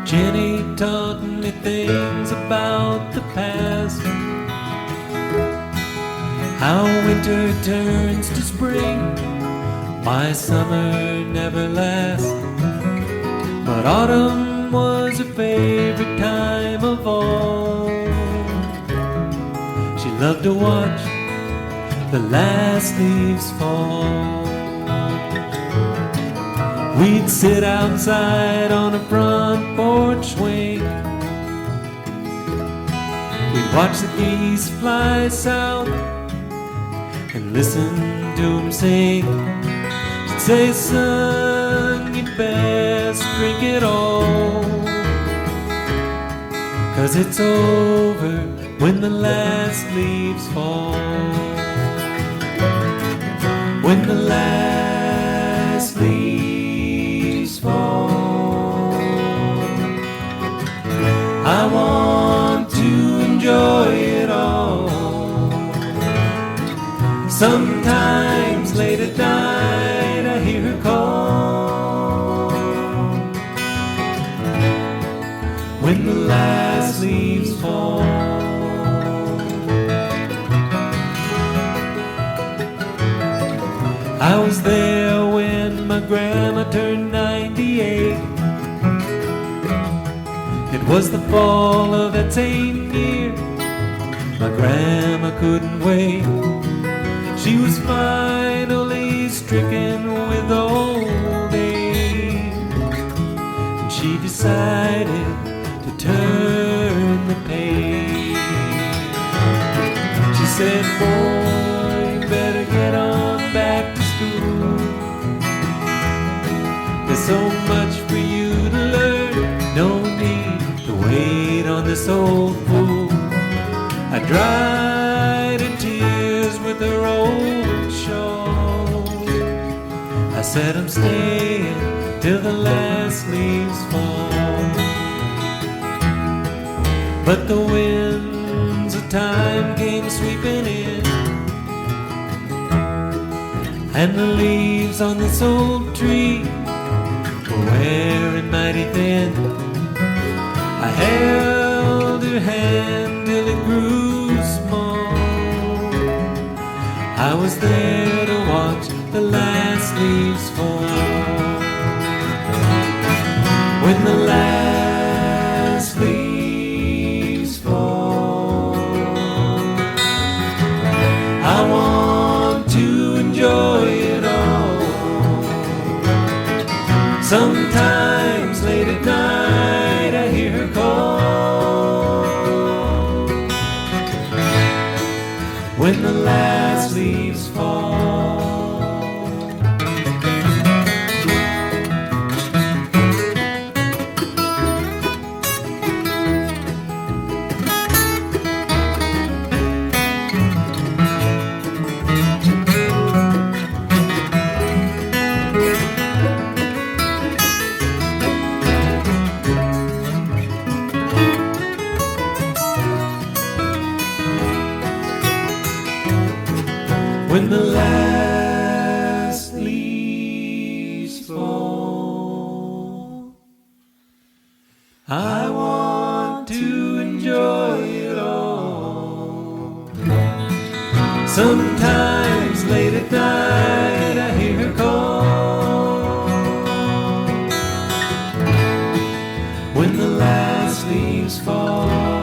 Jenny taught me things about the past, how winter turns to spring, why summer never lasts, but autumn was her favorite time of all. She loved to watch the last leaves fall. We'd sit outside on a front porch swing. We'd watch the geese fly south and listen to them sing. She'd say, son, you'd best drink it all, 'cause it's over when the last leaves fall. When the last leaves fall, I want to enjoy it all. Sometimes late at night I hear her call. When the last leaves fall, I was there when my grandma turned 98. It was the fall of that same year. My grandma couldn't wait. She was finally stricken with old age, and she decided to turn the page. She said, boy, you better get on back to school. There's so much for you to learn, no need to wait on this old fool. I dried her tears with her old shawl. I said, I'm staying till the last leaves fall. But the winds of time came sweeping in, and the leaves on this old tree were wearing mighty thin. I held her hand till it grew small. I was there to watch the last leaves fall. When the last leaves fall, I want to enjoy it all. Sometimes late at night I hear her call. When the last leaves fall, when the last leaves fall, I want to enjoy it all. Sometimes late at night I hear her call. When the last leaves fall,